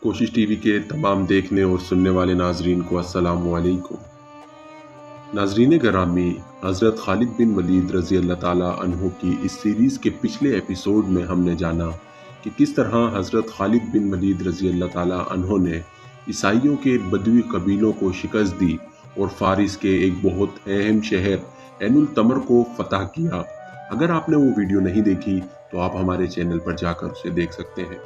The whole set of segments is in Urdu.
کوشش ٹی وی کے تمام دیکھنے اور سننے والے ناظرین کو السلام علیکم۔ ناظرین گرامی، حضرت خالد بن ولید رضی اللہ تعالیٰ عنہ کی اس سیریز کے پچھلے ایپیسوڈ میں ہم نے جانا کہ کس طرح حضرت خالد بن ولید رضی اللہ تعالیٰ عنہ نے عیسائیوں کے بدوی قبیلوں کو شکست دی اور فارس کے ایک بہت اہم شہر عین التمر کو فتح کیا۔ اگر آپ نے وہ ویڈیو نہیں دیکھی تو آپ ہمارے چینل پر جا کر اسے دیکھ سکتے ہیں۔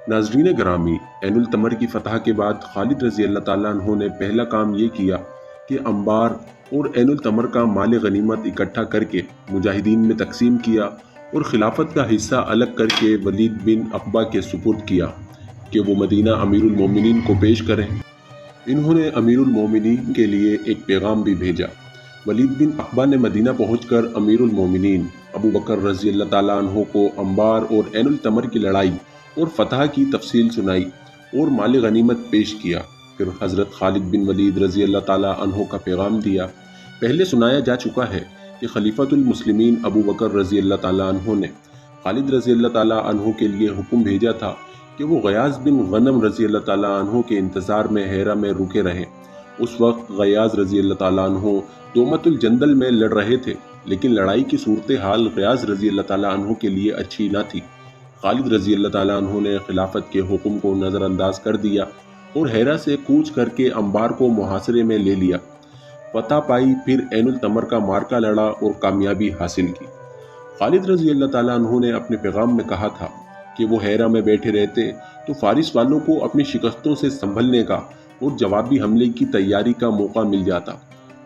ناظرین گرامی، عین التمر کی فتح کے بعد خالد رضی اللہ تعالیٰ عنہ نے پہلا کام یہ کیا کہ انبار اور عین التمر کا مال غنیمت اکٹھا کر کے مجاہدین میں تقسیم کیا اور خلافت کا حصہ الگ کر کے ولید بن عقبہ کے سپرد کیا کہ وہ مدینہ امیر المومنین کو پیش کریں۔ انہوں نے امیر المومنین کے لیے ایک پیغام بھی بھیجا۔ ولید بن عقبہ نے مدینہ پہنچ کر امیر المومنین ابو بکر رضی اللہ تعالیٰ عنہ کو انبار اور عین التمر کی لڑائی اور فتح کی تفصیل سنائی اور مال غنیمت پیش کیا۔ پھر حضرت خالد بن ولید رضی اللہ تعالیٰ عنہ کا پیغام دیا۔ پہلے سنایا جا چکا ہے کہ خلیفۃ المسلمین ابو بکر رضی اللہ تعالیٰ عنہ نے خالد رضی اللہ تعالیٰ عنہ کے لیے حکم بھیجا تھا کہ وہ غیاث بن غنم رضی اللہ تعالیٰ عنہ کے انتظار میں ہیرا میں رکے رہیں۔ اس وقت غیاث رضی اللہ تعالیٰ عنہ دومت الجندل میں لڑ رہے تھے، لیکن لڑائی کی صورتحال غیاث رضی اللہ تعالیٰ عنہ کے لیے اچھی نہ تھی۔ خالد رضی اللہ تعالیٰ عنہ نے خلافت کے حکم کو نظر انداز کر دیا اور ہیرا سے کوچ کر کے انبار کو محاصرے میں لے لیا، فتح پائی، پھر عین التمر کا معرکہ لڑا اور کامیابی حاصل کی۔ خالد رضی اللہ تعالیٰ عنہ نے اپنے پیغام میں کہا تھا کہ وہ ہیرا میں بیٹھے رہتے تو فارس والوں کو اپنی شکستوں سے سنبھلنے کا اور جوابی حملے کی تیاری کا موقع مل جاتا۔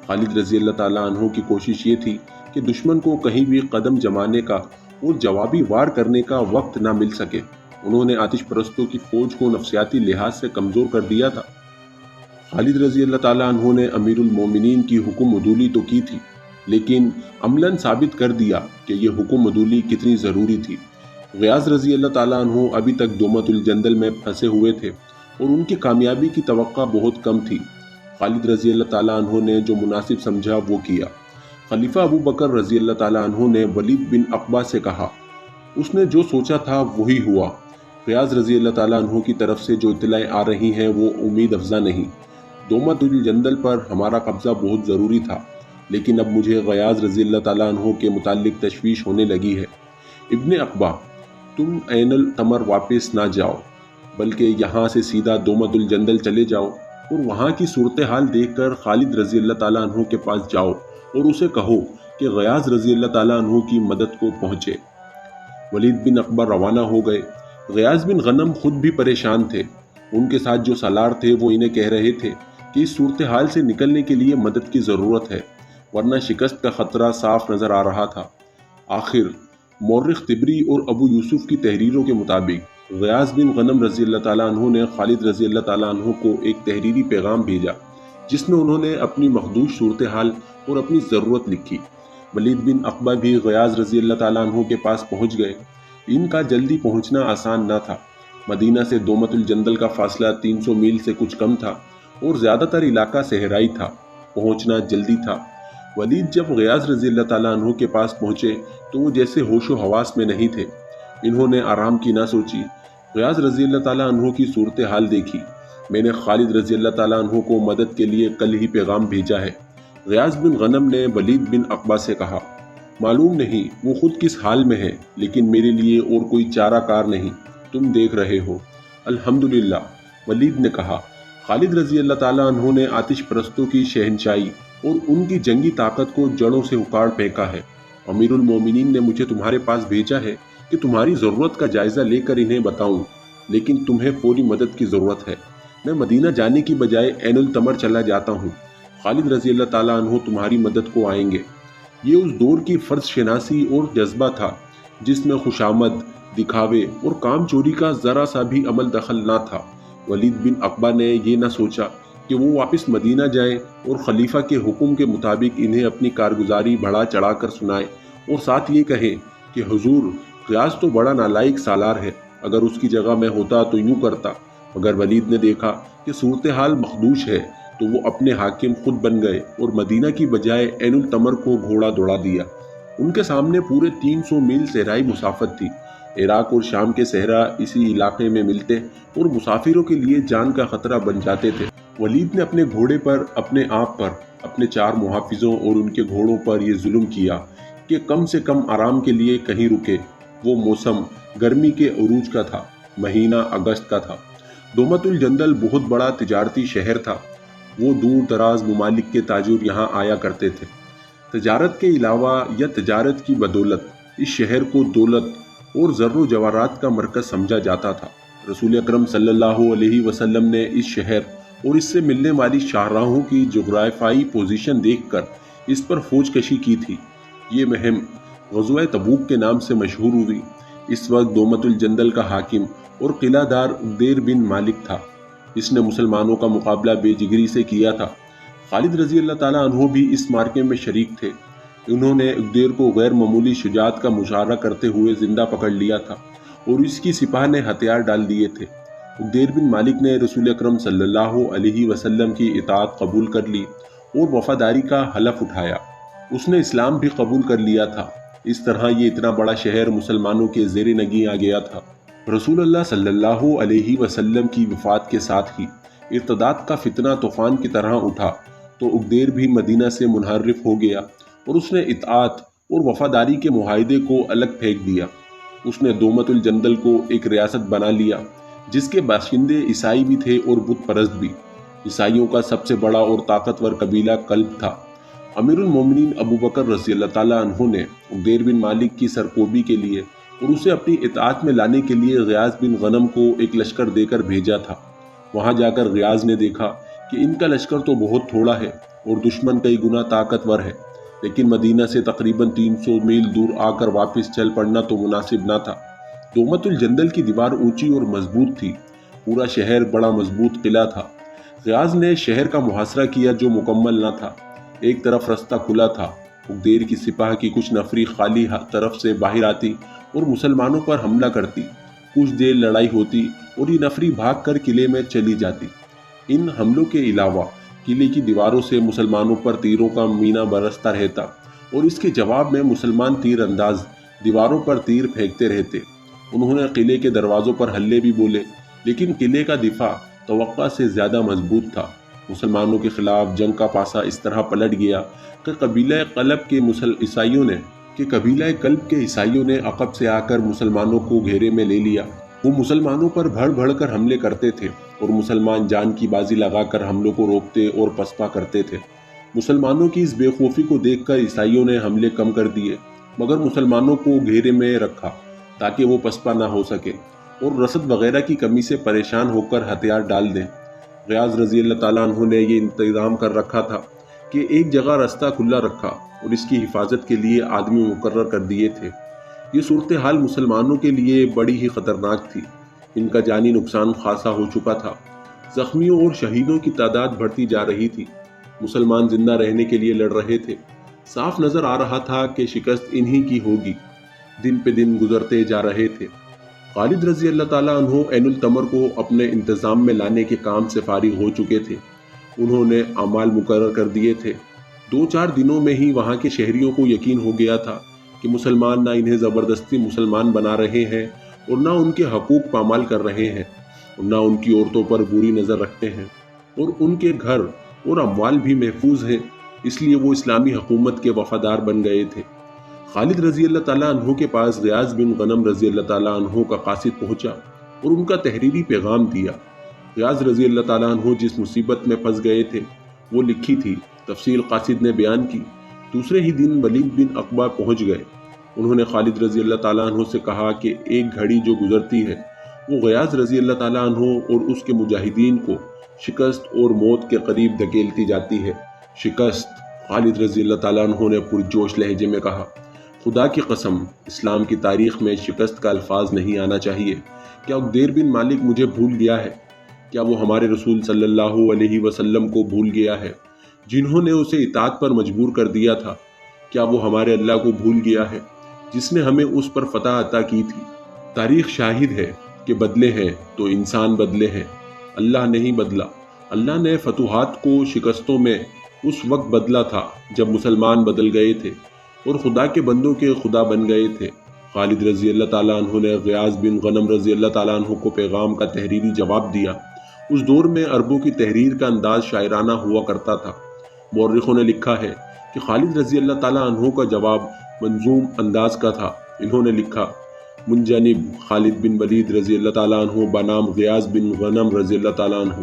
خالد رضی اللہ تعالیٰ عنہ کی کوشش یہ تھی کہ دشمن کو کہیں بھی قدم جمانے کا اور جوابی وار کرنے کا وقت نہ مل سکے۔ انہوں نے آتش پرستوں کی فوج کو نفسیاتی لحاظ سے کمزور کر دیا تھا۔ خالد رضی اللہ تعالیٰ عنہ نے امیر المومنین کی حکم عدولی تو کی تھی، لیکن عملاً ثابت کر دیا کہ یہ حکم عدولی کتنی ضروری تھی۔ غیاث رضی اللہ تعالیٰ عنہ ابھی تک دومت الجندل میں پھنسے ہوئے تھے اور ان کی کامیابی کی توقع بہت کم تھی۔ خالد رضی اللہ تعالیٰ عنہ نے جو مناسب سمجھا وہ کیا۔ خلیفہ ابو بکر رضی اللہ تعالیٰ عنہ نے ولید بن عقبہ سے کہا، اس نے جو سوچا تھا وہی ہوا۔ غیاث رضی اللہ تعالیٰ عنہ کی طرف سے جو اطلاعیں آ رہی ہیں وہ امید افزا نہیں۔ دومت الجندل پر ہمارا قبضہ بہت ضروری تھا، لیکن اب مجھے غیاث رضی اللہ تعالیٰ عنہ کے متعلق تشویش ہونے لگی ہے۔ ابن عقبہ، تم عین التمر واپس نہ جاؤ، بلکہ یہاں سے سیدھا دومت الجندل چلے جاؤ اور وہاں کی صورتحال دیکھ کر خالد رضی اللہ تعالیٰ عنہ کے پاس جاؤ اور اسے کہو کہ غیاث رضی اللہ تعالیٰ عنہ کی مدد کو پہنچے۔ ولید بن عقبہ روانہ ہو گئے۔ غیاث بن غنم خود بھی پریشان تھے۔ ان کے ساتھ جو سالار تھے وہ انہیں کہہ رہے تھے کہ اس صورتحال سے نکلنے کے لیے مدد کی ضرورت ہے، ورنہ شکست کا خطرہ صاف نظر آ رہا تھا۔ آخر مورخ طبری اور ابو یوسف کی تحریروں کے مطابق غیاث بن غنم رضی اللہ تعالیٰ عنہ نے خالد رضی اللہ تعالیٰ عنہ کو ایک تحریری پیغام بھیجا، جس میں انہوں نے اپنی مخدوش صورتحال اور اپنی ضرورت لکھی۔ ولید بن عقبہ بھی غیاث رضی اللہ تعالیٰ عنہ کے پاس پہنچ گئے۔ ان کا جلدی پہنچنا آسان نہ تھا۔ مدینہ سے دومت الجندل کا فاصلہ 300 میل سے کچھ کم تھا اور زیادہ تر علاقہ صحرائی تھا۔ پہنچنا جلدی تھا۔ ولید جب غیاث رضی اللہ تعالیٰ عنہ کے پاس پہنچے تو وہ جیسے ہوش و حواس میں نہیں تھے۔ انہوں نے آرام کی نہ سوچی۔ غیاث رضی اللہ تعالیٰ عنہ کی صورتحال دیکھی۔ میں نے خالد رضی اللہ تعالیٰ عنہ کو مدد کے لیے کل ہی پیغام بھیجا ہے۔ غیاث بن غنم نے ولید بن عقبہ سے کہا، معلوم نہیں وہ خود کس حال میں ہے، لیکن میرے لیے اور کوئی چارہ کار نہیں، تم دیکھ رہے ہو۔ الحمدللہ، ولید نے کہا۔ خالد رضی اللہ تعالیٰ عنہ نے آتش پرستوں کی شہنشائی اور ان کی جنگی طاقت کو جڑوں سے اکھاڑ پھینکا ہے۔ امیر المومنین نے مجھے تمہارے پاس بھیجا ہے کہ تمہاری ضرورت کا جائزہ لے کر انہیں بتاؤں، لیکن تمہیں فوری مدد کی ضرورت ہے۔ میں مدینہ جانے کی بجائے عین التمر چلا جاتا ہوں۔ خالد رضی اللہ تعالیٰ عنہ تمہاری مدد کو آئیں گے۔ یہ اس دور کی فرض شناسی اور جذبہ تھا جس میں خوشامد، دکھاوے اور کام چوری کا ذرا سا بھی عمل دخل نہ تھا۔ ولید بن عقبہ نے یہ نہ سوچا کہ وہ واپس مدینہ جائیں اور خلیفہ کے حکم کے مطابق انہیں اپنی کارگزاری بڑھا چڑھا کر سنائے اور ساتھ یہ کہیں کہ حضور، غیاث تو بڑا نالائق سالار ہے، اگر اس کی جگہ میں ہوتا تو یوں کرتا۔ مگر ولید نے دیکھا کہ صورتحال مخدوش ہے تو وہ اپنے حاکم خود بن گئے اور مدینہ کی بجائے عین التمر کو گھوڑا دوڑا دیا۔ ان کے سامنے پورے 300 میل صحرائی مسافت تھی عراق اور شام کے صحرا اسی علاقے میں ملتے اور مسافروں کے لیے جان کا خطرہ بن جاتے تھے۔ ولید نے اپنے گھوڑے پر، اپنے آپ پر، اپنے 4 محافظوں اور ان کے گھوڑوں پر یہ ظلم کیا کہ کم سے کم آرام کے لیے کہیں رکے۔ وہ موسم گرمی کے عروج کا تھا، مہینہ اگست کا تھا۔ دومت الجندل بہت بڑا تجارتی شہر تھا۔ وہ دور دراز ممالک کے تاجر یہاں آیا کرتے تھے۔ تجارت کے علاوہ یا تجارت کی بدولت اس شہر کو دولت اور زر و جواہرات کا مرکز سمجھا جاتا تھا۔ رسول اکرم صلی اللہ علیہ وسلم نے اس شہر اور اس سے ملنے والی شاہراہوں کی جغرافیائی پوزیشن دیکھ کر اس پر فوج کشی کی تھی۔ یہ مہم غزوہ تبوک کے نام سے مشہور ہوئی۔ اس وقت دومت الجندل کا حاکم اور قلعہ دار عقدیر بن مالک تھا۔ اس نے مسلمانوں کا مقابلہ بے جگری سے کیا تھا۔ خالد رضی اللہ تعالیٰ عنہ بھی اس مارکے میں شریک تھے۔ انہوں نے عقدیر کو غیر معمولی شجاعت کا مظاہرہ کرتے ہوئے زندہ پکڑ لیا تھا اور اس کی سپاہ نے ہتھیار ڈال دیے تھے۔ عقدیر بن مالک نے رسول اکرم صلی اللہ علیہ وسلم کی اطاعت قبول کر لی اور وفاداری کا حلف اٹھایا۔ اس نے اسلام بھی قبول کر لیا تھا۔ اس طرح یہ اتنا بڑا شہر مسلمانوں کے زیر نگیں آ گیا تھا۔ رسول اللہ صلی اللہ علیہ وسلم کی وفات کے ساتھ ہی ارتداد کا فتنہ طوفان کی طرح اٹھا تو عقدیر بھی مدینہ سے منحرف ہو گیا اور اس نے اطاعت اور وفاداری کے معاہدے کو الگ پھینک دیا۔ اس نے دومت الجندل کو ایک ریاست بنا لیا جس کے باشندے عیسائی بھی تھے اور بت پرست بھی۔ عیسائیوں کا سب سے بڑا اور طاقتور قبیلہ کلب تھا۔ امیر المومنین ابو بکر رضی اللہ تعالیٰ عنہ نے عقدیر بن مالک کی سرکوبی کے لیے اور اسے اپنی اطاعت میں لانے کے لیے غیاث بن غنم کو ایک لشکر دے کر بھیجا تھا۔ وہاں جا کر غیاث نے دیکھا کہ ان کا لشکر تو بہت تھوڑا ہے اور دشمن کئی گنا طاقتور ہے، لیکن مدینہ سے تقریباً 300 میل دور آ کر واپس چل پڑنا تو مناسب نہ تھا۔ دومت الجندل کی دیوار اونچی اور مضبوط تھی۔ پورا شہر بڑا مضبوط قلعہ تھا۔ غیاث نے شہر کا محاصرہ کیا جو مکمل نہ تھا۔ ایک طرف رستہ کھلا تھا۔ عقدیر کی سپاہ کی کچھ نفری خالی طرف سے باہر آتی اور مسلمانوں پر حملہ کرتی۔ کچھ دیر لڑائی ہوتی اور یہ نفری بھاگ کر قلعے میں چلی جاتی۔ ان حملوں کے علاوہ قلعے کی دیواروں سے مسلمانوں پر تیروں کا مینا برستا رہتا اور اس کے جواب میں مسلمان تیر انداز دیواروں پر تیر پھینکتے رہتے۔ انہوں نے قلعے کے دروازوں پر حلے بھی بولے، لیکن قلعے کا دفاع توقع سے زیادہ مضبوط تھا۔ مسلمانوں کے خلاف جنگ کا پاسا اس طرح پلٹ گیا کہ قبیلہ کلب کے عیسائیوں نے عقب سے آ کر مسلمانوں کو گھیرے میں لے لیا۔ وہ مسلمانوں پر بڑھ بڑھ کر حملے کرتے تھے اور مسلمان جان کی بازی لگا کر حملوں کو روکتے اور پسپا کرتے تھے۔ مسلمانوں کی اس بے خوفی کو دیکھ کر عیسائیوں نے حملے کم کر دیے، مگر مسلمانوں کو گھیرے میں رکھا تاکہ وہ پسپا نہ ہو سکے اور رسد وغیرہ کی کمی سے پریشان ہو کر ہتھیار ڈال دیں۔ غیاث رضی اللہ تعالیٰ عنہ نے یہ انتظام کر رکھا تھا کہ ایک جگہ رستہ کھلا رکھا اور اس کی حفاظت کے لیے آدمی مقرر کر دیے تھے۔ یہ صورتحال مسلمانوں کے لیے بڑی ہی خطرناک تھی۔ ان کا جانی نقصان خاصا ہو چکا تھا۔ زخمیوں اور شہیدوں کی تعداد بڑھتی جا رہی تھی۔ مسلمان زندہ رہنے کے لیے لڑ رہے تھے۔ صاف نظر آ رہا تھا کہ شکست انہی کی ہوگی۔ دن پہ دن گزرتے جا رہے تھے۔ خالد رضی اللہ تعالیٰ عنہ عین التمر کو اپنے انتظام میں لانے کے کام سے فارغ ہو چکے تھے۔ انہوں نے اعمال مقرر کر دیے تھے۔ 2-4 دنوں میں ہی وہاں کے شہریوں کو یقین ہو گیا تھا کہ مسلمان نہ انہیں زبردستی مسلمان بنا رہے ہیں اور نہ ان کے حقوق پامال کر رہے ہیں اور نہ ان کی عورتوں پر بری نظر رکھتے ہیں، اور ان کے گھر اور اموال بھی محفوظ ہیں۔ اس لیے وہ اسلامی حکومت کے وفادار بن گئے تھے۔ خالد رضی اللہ تعالیٰ عنہ کے پاس غیاث بن غنم رضی اللہ تعالیٰ عنہ کا قاصد پہنچا اور ان کا تحریری پیغام دیا۔ غیاث رضی اللہ تعالیٰ عنہ جس مصیبت میں پھنس گئے تھے وہ لکھی تھی، تفصیل قاصد نے بیان کی۔ دوسرے ہی دن ولید بن عقبہ پہنچ گئے۔ انہوں نے خالد رضی اللہ تعالیٰ عنہ سے کہا کہ ایک گھڑی جو گزرتی ہے وہ غیاث رضی اللہ تعالیٰ عنہ اور اس کے مجاہدین کو شکست اور موت کے قریب دھکیلتی جاتی ہے۔ شکست! خالد رضی اللہ تعالیٰ عنہ نے پرجوش لہجے میں کہا، خدا کی قسم، اسلام کی تاریخ میں شکست کا الفاظ نہیں آنا چاہیے۔ کیا عقدیر بن مالک مجھے بھول گیا ہے؟ کیا وہ ہمارے رسول صلی اللہ علیہ وسلم کو بھول گیا ہے جنہوں نے اسے اطاعت پر مجبور کر دیا تھا؟ کیا وہ ہمارے اللہ کو بھول گیا ہے جس نے ہمیں اس پر فتح عطا کی تھی؟ تاریخ شاہد ہے کہ بدلے ہیں تو انسان بدلے ہیں، اللہ نہیں بدلا۔ اللہ نے فتوحات کو شکستوں میں اس وقت بدلا تھا جب مسلمان بدل گئے تھے اور خدا کے بندوں کے خدا بن گئے تھے۔ خالد رضی اللہ تعالیٰ عنہ نے غیاث بن غنم رضی اللہ تعالیٰ عنہ کو پیغام کا تحریری جواب دیا۔ اس دور میں عربوں کی تحریر کا انداز شاعرانہ ہوا کرتا تھا۔ مورخوں نے لکھا ہے کہ خالد رضی اللہ تعالیٰ عنہ کا جواب منظوم انداز کا تھا۔ انہوں نے لکھا: منجنب خالد بن ولید رضی اللہ تعالیٰ عنہ بنام غیاث بن غنم رضی اللہ تعالیٰ عنہ،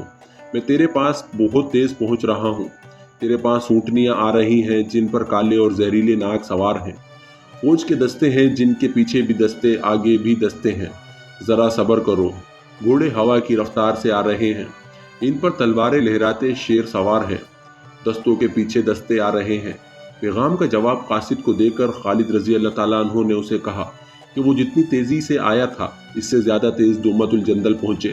میں تیرے پاس بہت تیز پہنچ رہا ہوں۔ تیرے پاس اونٹنیاں آ رہی ہیں جن پر کالے اور زہریلے ناگ سوار ہیں، فوج کے دستے ہیں جن کے پیچھے بھی دستے، آگے بھی دستے ہیں۔ ذرا صبر کرو، گھوڑے ہوا کی رفتار سے آ رہے ہیں، ان پر تلواریں لہراتے شیر سوار ہیں، دستوں کے پیچھے دستے آ رہے ہیں۔ پیغام کا جواب قاصد کو دے کر خالد رضی اللہ تعالیٰ عنہ نے اسے کہا کہ وہ جتنی تیزی سے آیا تھا اس سے زیادہ تیز دومت الجندل پہنچے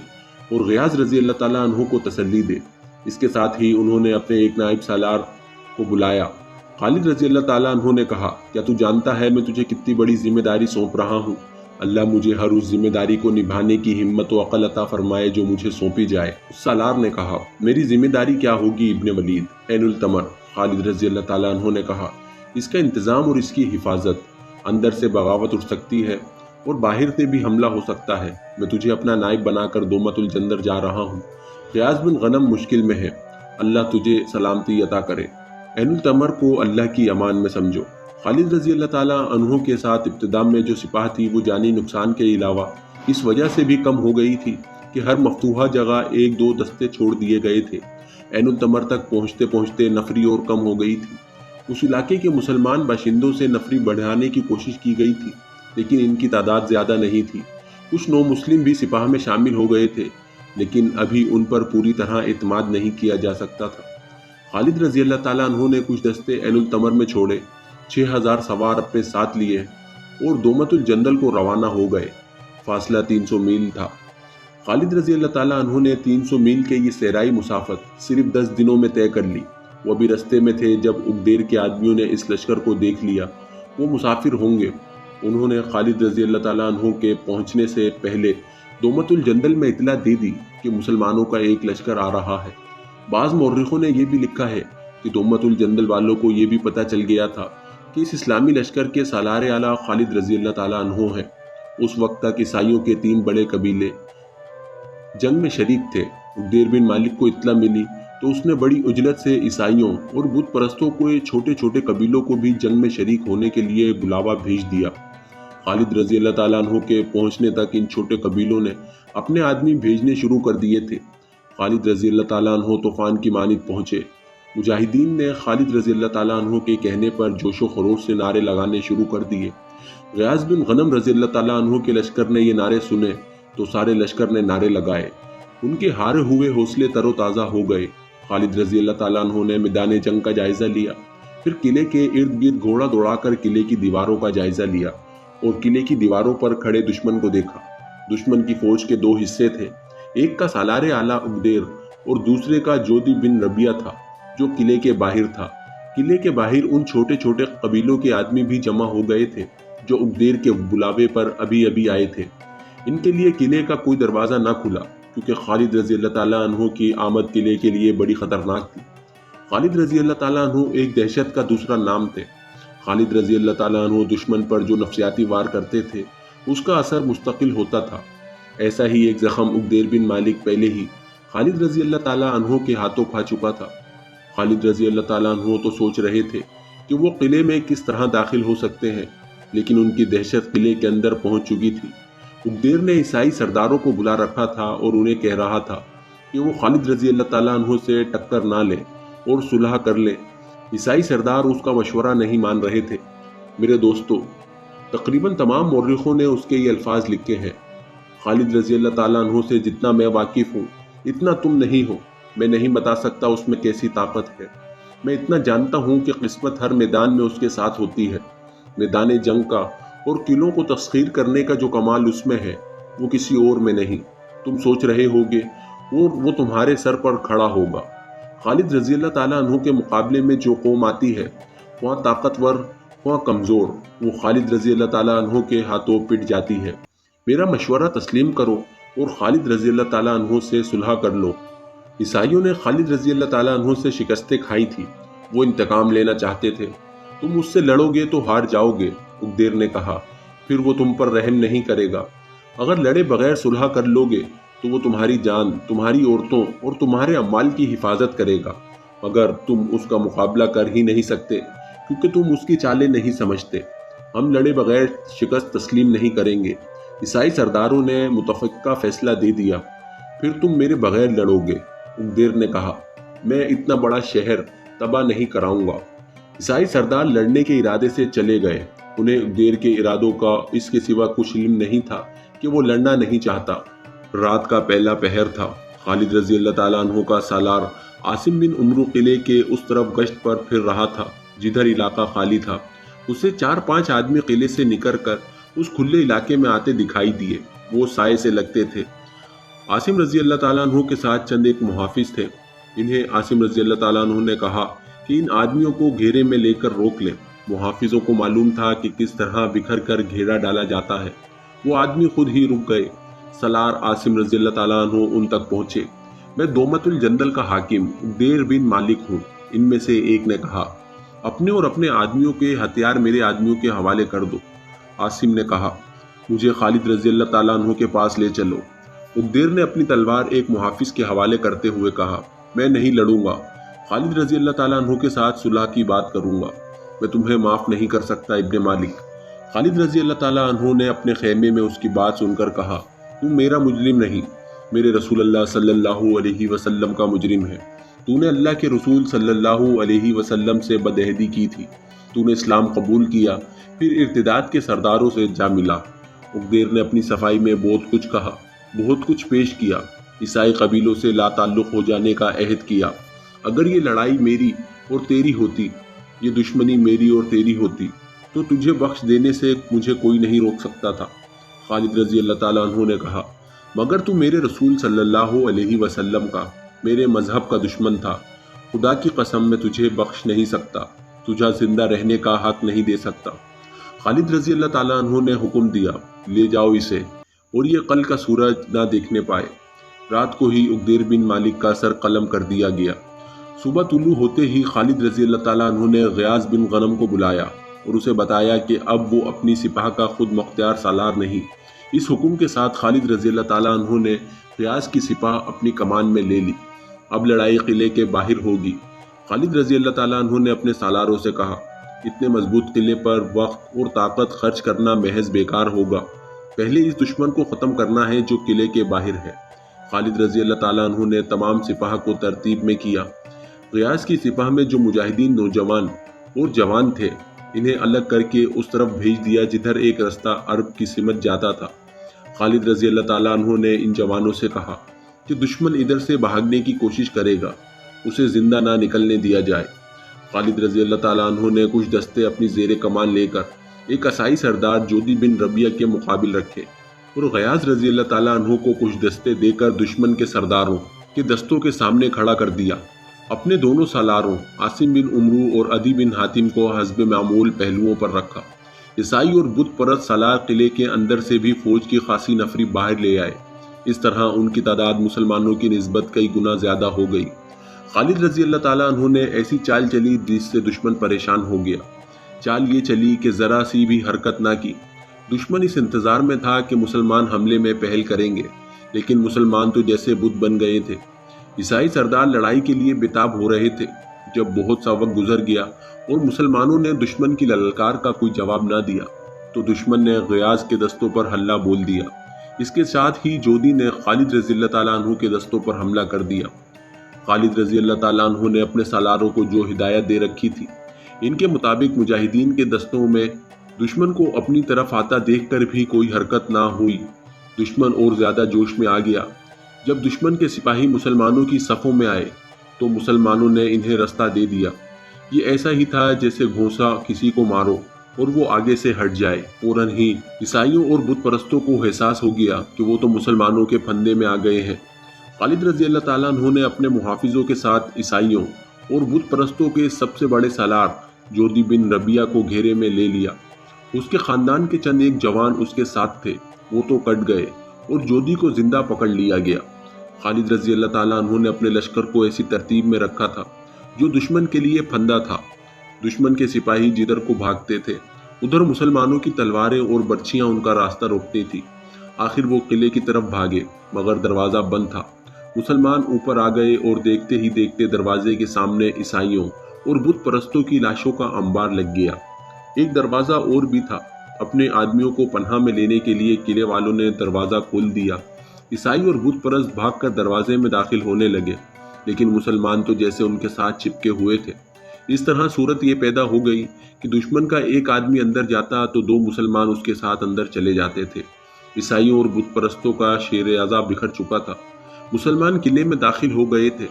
اور غیاث رضی اللہ تعالیٰ عنہ کو تسلی دے۔ اس کے ساتھ ہی انہوں نے اپنے ایک نائب سالار کو بلایا۔ خالد رضی اللہ تعالیٰ عنہ نے کہا: کیا تو جانتا ہے میں تجھے کتنی بڑی ذمہ داری سونپ رہا ہوں؟ اللہ مجھے ہر اس ذمہ داری کو نبھانے کی ہمت و عقل عطا فرمائے جو مجھے سونپی جائے۔ اس سالار نے کہا: میری ذمہ داری کیا ہوگی ابن ولید؟ عین التمر، خالد رضی اللہ تعالیٰ عنہ نے کہا، اس کا انتظام اور اس کی حفاظت۔ اندر سے بغاوت اٹھ سکتی ہے اور باہر سے بھی حملہ ہو سکتا ہے۔ میں تجھے اپنا نائب بنا کر دومت الجندر جا رہا ہوں۔ غیاث بن غنم مشکل میں ہے، اللہ تجھے سلامتی عطا کرے۔ عین التمر کو اللہ کی امان میں سمجھو۔ خالد رضی اللہ تعالیٰ عنہ کے ساتھ ابتدا میں جو سپاہ تھی وہ جانی نقصان کے علاوہ اس وجہ سے بھی کم ہو گئی تھی کہ ہر مفتوحہ جگہ ایک دو دستے چھوڑ دیے گئے تھے۔ عین التمر تک پہنچتے پہنچتے نفری اور کم ہو گئی تھی۔ اس علاقے کے مسلمان باشندوں سے نفری بڑھانے کی کوشش کی گئی تھی، لیکن ان کی تعداد زیادہ نہیں تھی۔ کچھ نو مسلم بھی سپاہ میں شامل ہو گئے تھے، لیکن ابھی ان پر پوری طرح اعتماد نہیں کیا جا سکتا تھا۔ خالد رضی اللہ تعالیٰ عنہ نے کچھ دستے عین التمر میں چھوڑے، 6000 سوار اپنے ساتھ لیے اور دومت الجندل کو روانہ ہو گئے۔ فاصلہ 300 میل تھا۔ خالد رضی اللہ تعالیٰ عنہ نے 300 میل کے یہ صحرائی مسافت صرف 10 دنوں میں طے کر لی۔ وہ بھی رستے میں تھے جب اگدیر کے آدمیوں نے اس لشکر کو دیکھ لیا۔ وہ مسافر ہوں گے۔ انہوں نے خالد رضی اللہ تعالیٰ عنہ کے پہنچنے سے پہلے دومت الجندل میں اطلاع دے دی کہ مسلمانوں کا ایک لشکر آ رہا ہے۔ بعض مورخوں نے یہ بھی لکھا ہے کہ دومت الجندل والوں کو یہ بھی پتہ چل گیا تھا کہ اس اسلامی لشکر کے سالار اعلیٰ خالد رضی اللہ تعالیٰ عنہ ہیں۔ اس وقت تک عیسائیوں کے 3 بڑے قبیلے جنگ میں شریک تھے۔ عقدیر بن مالک کو اطلاع ملی تو اس نے بڑی عجلت سے عیسائیوں اور بت پرستوں کو چھوٹے چھوٹے قبیلوں کو بھی جنگ میں شریک ہونے کے لیے بلاوا بھیج دیا۔ خالد رضی اللہ تعالیٰ عنہ کے پہنچنے تک ان چھوٹے قبیلوں نے اپنے آدمی بھیجنے شروع کر دیے تھے۔ خالد رضی اللہ تعالیٰ عنہ طوفان کی مانند پہنچے۔ مجاہدین نے خالد رضی اللہ تعالیٰ عنہ کے کہنے پر جوش و خروش سے نعرے لگانے شروع کر دیے۔ غیاث بن غنم رضی اللہ تعالیٰ عنہ کے لشکر نے یہ نعرے سنے تو سارے لشکر نے نعرے لگائے۔ ان کے ہارے ہوئے حوصلے تر و تازہ ہو گئے۔ خالد رضی اللہ تعالیٰ عنہ نے میدان جنگ کا جائزہ لیا، پھر قلعے کے ارد گرد گھوڑا دوڑا کر قلعے کی دیواروں کا جائزہ لیا اور قلعے کی دیواروں پر کھڑے دشمن کو دیکھا۔ دشمن کی فوج کے 2 حصے تھے، ایک کا سالار اعلیٰ عقدیر اور دوسرے کا جودی بن ربیہ تھا جو قلعے کے باہر تھا۔ قلعے کے باہر ان چھوٹے چھوٹے قبیلوں کے آدمی بھی جمع ہو گئے تھے جو عقدیر کے بلاوے پر ابھی ابھی آئے تھے۔ ان کے لیے قلعے کا کوئی دروازہ نہ کھلا کیونکہ خالد رضی اللہ تعالیٰ عنہ کی آمد قلعے کے لیے بڑی خطرناک تھی۔ خالد رضی اللہ تعالیٰ عنہ ایک دہشت کا دوسرا نام تھے۔ خالد رضی اللہ تعالیٰ عنہ دشمن پر جو نفسیاتی وار کرتے تھے اس کا اثر مستقل ہوتا تھا۔ ایسا ہی ایک زخم عقدیر بن مالک پہلے ہی خالد رضی اللہ تعالیٰ عنہ کے ہاتھوں کھا چکا تھا۔ خالد رضی اللہ تعالیٰ عنہ تو سوچ رہے تھے کہ وہ قلعے میں کس طرح داخل ہو سکتے ہیں، لیکن ان کی دہشت قلعے کے اندر پہنچ چکی تھی۔ عقدیر نے عیسائی سرداروں کو بلا رکھا تھا اور انہیں کہہ رہا تھا کہ وہ خالد رضی اللہ تعالیٰ عنہ سے ٹکر نہ لیں اور صلح کر لیں۔ عیسائی سردار اس کا مشورہ نہیں مان رہے تھے۔ میرے دوستو، تقریباً تمام مورخوں نے اس کے یہ الفاظ لکھے ہیں: خالد رضی اللہ تعالیٰ عنہ سے جتنا میں واقف ہوں اتنا تم نہیں ہو۔ میں نہیں بتا سکتا اس میں کیسی طاقت ہے۔ میں اتنا جانتا ہوں کہ قسمت ہر میدان میں اس کے ساتھ ہوتی ہے۔ میدان جنگ کا اور قلعوں کو تسخیر کرنے کا جو کمال اس میں ہے وہ کسی اور میں نہیں۔ تم سوچ رہے ہوگے اور وہ تمہارے سر پر کھڑا ہوگا۔ خالد رضی اللہ تعالیٰ عنہ کے مقابلے میں جو قوم آتی ہے، خواہ طاقتور خواہ کمزور، وہ خالد رضی اللہ تعالیٰ عنہ کے ہاتھوں پٹ جاتی ہے۔ میرا مشورہ تسلیم کرو اور خالد رضی اللہ تعالیٰ عنہ سے صلح کر لو۔ عیسائیوں نے خالد رضی اللہ تعالیٰ عنہ سے شکستیں کھائی تھی، وہ انتقام لینا چاہتے تھے۔ تم اس سے لڑو گے تو ہار جاؤ گے، عقدیر نے کہا۔ پھر وہ تم پر رحم نہیں کرے گا۔ اگر لڑے بغیر صلح کر لو گے تو وہ تمہاری جان، تمہاری عورتوں اور تمہارے اموال کی حفاظت کرے گا، مگر تم اس کا مقابلہ کر ہی نہیں سکتے کیونکہ تم اس کی چالیں نہیں سمجھتے۔ ہم لڑے بغیر شکست تسلیم نہیں کریں گے۔ عیسائی سرداروں نے متفقہ فیصلہ دے دیا۔ پھر تم میرے بغیر لڑو گے، اگدیر نے کہا۔ میں اتنا بڑا شہر تباہ نہیں کراؤں گا۔ عیسائی سردار لڑنے کے ارادے سے چلے گئے۔ انہیں اگدیر کے ارادوں کا اس کے سوا کچھ علم نہیں تھا کہ وہ لڑنا نہیں چاہتا۔ رات کا پہلا پہر تھا۔ خالد رضی اللہ تعالیٰ عنہ کا سالار عاصم بن عمرو قلعے کے اس طرف گشت پر پھر رہا تھا جدھر علاقہ خالی تھا۔ اسے 4-5 آدمی قلعے سے نکل کر اس کھلے علاقے میں آتے دکھائی دیے۔ وہ سائے سے لگتے تھے۔ عاصم رضی اللہ تعالیٰ عنہ کے ساتھ چند ایک محافظ تھے۔ انہیں عاصم رضی اللہ تعالیٰ عنہ نے کہا کہ ان آدمیوں کو گھیرے میں لے کر روک لیں۔ محافظوں کو معلوم تھا کہ کس طرح بکھر کر گھیرا ڈالا جاتا ہے۔ وہ آدمی خود ہی رک گئے۔ سالار عاصم رضی اللہ تعالیٰ عنہ ان تک پہنچے۔ میں دومت الجندل کا حاکم اگدیر بن مالک ہوں، ان میں سے ایک نے کہا۔ اپنے اور اپنے آدمیوں کے ہتھیار میرے آدمیوں کے حوالے کر دو۔ عاصم نے کہا، مجھے خالد رضی اللہ تعالیٰ عنہ کے پاس لے چلو۔ اگدیر نے اپنی تلوار ایک محافظ کے حوالے کرتے ہوئے کہا، میں نہیں لڑوں گا۔ خالد رضی اللہ تعالیٰ عنہ کے ساتھ صلح کی بات کروں گا۔ میں تمہیں معاف نہیں کر سکتا ابن مالک۔ خالد رضی اللہ تعالیٰ عنہ نے اپنے خیمے میں اس کی بات سن کر کہا، تم میرا مجرم نہیں، میرے رسول اللہ صلی اللہ علیہ وسلم کا مجرم ہے۔ تو نے اللہ کے رسول صلی اللہ علیہ وسلم سے بدعہدی کی تھی۔ تو نے اسلام قبول کیا، پھر ارتداد کے سرداروں سے جا ملا۔ اگدیر نے اپنی صفائی میں بہت کچھ کہا، بہت کچھ پیش کیا۔ عیسائی قبیلوں سے لا تعلق ہو جانے کا عہد کیا۔ اگر یہ لڑائی میری اور تیری ہوتی، یہ دشمنی میری اور تیری ہوتی، تو تجھے بخش دینے سے مجھے کوئی نہیں روک سکتا تھا۔ خالد رضی اللہ تعالیٰ عنہ نے کہا، مگر تو میرے رسول صلی اللہ علیہ وسلم کا، میرے مذہب کا دشمن تھا۔ خدا کی قسم میں تجھے بخش نہیں سکتا، تجھے زندہ رہنے کا حق نہیں دے سکتا۔ خالد رضی اللہ تعالیٰ عنہ نے حکم دیا، لے جاؤ اسے، اور یہ کل کا سورج نہ دیکھنے پائے۔ رات کو ہی اگدیر بن مالک کا سر قلم کر دیا گیا۔ صبح طلوع ہوتے ہی خالد رضی اللہ تعالیٰ عنہ نے غیاث بن غنم کو بلایا اور اسے بتایا کہ اب وہ اپنی سپاہ کا خود مختار سالار نہیں۔ اس حکم کے ساتھ خالد رضی اللہ تعالیٰ عنہ نے غیاث کی سپاہ اپنی کمان میں لے لی۔ اب لڑائی قلعے کے باہر ہوگی۔ خالد رضی اللہ تعالیٰ عنہ نے اپنے سالاروں سے کہا، اتنے مضبوط قلعے پر وقت اور طاقت خرچ کرنا محض بیکار ہوگا۔ پہلے اس دشمن کو ختم کرنا ہے جو قلعے کے باہر ہے۔ خالد رضی اللہ تعالیٰ عنہ نے تمام سپاہ کو ترتیب میں کیا۔ غیاث کی سپاہ میں جو مجاہدین نوجوان اور جوان تھے، انہیں الگ کر کے اس طرف بھیج دیا جدھر ایک رستہ عرب کی سمت جاتا تھا۔ خالد رضی اللہ تعالیٰ عنہ نے ان جوانوں سے کہا کہ دشمن ادھر سے بھاگنے کی کوشش کرے گا، اسے زندہ نہ نکلنے دیا جائے۔ خالد رضی اللہ تعالیٰ عنہ نے کچھ دستے اپنی زیر کمان لے کر ایک عیسائی سردار جودی بن ربیہ کے مقابل رکھے اور غیاث رضی اللہ تعالیٰ عنہ کو کچھ دستے دے کر دشمن کے سرداروں کے دستوں کے سامنے کھڑا کر دیا۔ اپنے دونوں سالاروں عاصم بن عمرو اور عدی بن حاتم کو حسب معمول پہلوؤں پر رکھا۔ عیسائی اور بت پرست سالار قلعے کے اندر سے بھی فوج کی خاصی نفری باہر لے آئے۔ اس طرح ان کی تعداد مسلمانوں کی نسبت کئی گنا زیادہ ہو گئی۔ خالد رضی اللہ تعالیٰ عنہ نے ایسی چال چلی جس سے دشمن پریشان ہو گیا۔ چال یہ چلی کہ ذرا سی بھی حرکت نہ کی۔ دشمن اس انتظار میں تھا کہ مسلمان حملے میں پہل کریں گے، لیکن مسلمان تو جیسے بت بن گئے تھے۔ عیسائی سردار لڑائی کے لیے بےتاب ہو رہے تھے۔ جب بہت سا وقت گزر گیا اور مسلمانوں نے دشمن کی للکار کا کوئی جواب نہ دیا تو دشمن نے غیاث کے دستوں پر حملہ بول دیا۔ اس کے ساتھ ہی جودی نے خالد رضی اللہ تعالیٰ عنہ کے دستوں پر حملہ کر دیا۔ خالد رضی اللہ تعالیٰ عنہ نے اپنے سالاروں کو جو ہدایت دے رکھی تھی، ان کے مطابق مجاہدین کے دستوں میں دشمن کو اپنی طرف آتا دیکھ کر بھی کوئی حرکت نہ ہوئی۔ دشمن اور زیادہ جوش میں آ گیا۔ جب دشمن کے سپاہی مسلمانوں کی صفوں میں آئے تو مسلمانوں نے انہیں رستہ دے دیا۔ یہ ایسا ہی تھا جیسے گھونسا کسی کو مارو اور وہ آگے سے ہٹ جائے۔ فوراً ہی عیسائیوں اور بت پرستوں کو احساس ہو گیا کہ وہ تو مسلمانوں کے پھندے میں آ گئے ہیں۔ خالد رضی اللہ تعالیٰ عنہ نے اپنے محافظوں کے ساتھ عیسائیوں اور بت پرستوں کے سب سے بڑے سالار جودی بن ربیہ کو گھیرے میں لے لیا۔ اس کے خاندان کے چند ایک جوان اس کے ساتھ تھے، وہ تو کٹ گئے اور جودی کو زندہ پکڑ لیا گیا۔ خالد رضی اللہ تعالیٰ عنہ نے اپنے لشکر کو ایسی ترتیب میں رکھا تھا جو دشمن کے لیے پھندا تھا۔ دشمن کے سپاہی جدھر کو بھاگتے تھے ادھر مسلمانوں کی تلواریں اور برچیاں ان کا راستہ روکتی تھی۔ آخر وہ قلعے کی طرف بھاگے، مگر دروازہ بند تھا۔ مسلمان اوپر آ گئے اور دیکھتے ہی دیکھتے دروازے کے سامنے عیسائیوں اور بت پرستوں کی لاشوں کا انبار لگ گیا۔ ایک دروازہ اور بھی تھا۔ اپنے آدمیوں کو پناہ میں لینے کے لیے قلعے والوں نے دروازہ کھول دیا۔ عیسائی اور بت پرست بھاگ کر دروازے میں داخل ہونے لگے، لیکن مسلمان تو جیسے ان کے ساتھ چپکے ہوئے تھے۔ اس طرح صورت یہ پیدا ہو گئی کہ دشمن کا ایک آدمی اندر جاتا تو دو مسلمان اس کے ساتھ اندر چلے جاتے تھے۔ عیسائیوں اور بت پرستوں کا شیر اعضا بکھر چکا تھا۔ مسلمان قلعے میں داخل ہو گئے تھے۔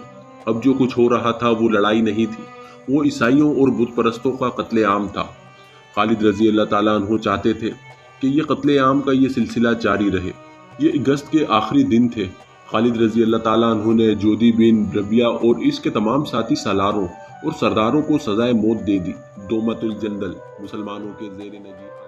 اب جو کچھ ہو رہا تھا وہ لڑائی نہیں تھی، وہ عیسائیوں اور بت پرستوں کا قتل عام تھا۔ خالد رضی اللہ تعالیٰ عنہ چاہتے تھے کہ یہ قتل عام کا یہ سلسلہ جاری رہے۔ یہ اگست کے آخری دن تھے۔ خالد رضی اللہ تعالیٰ عنہ نے جودی بن ربیعہ اور اس کے تمام ساتھی سالاروں اور سرداروں کو سزائے موت دے دی۔ دومت الجندل مسلمانوں کے زیر نگین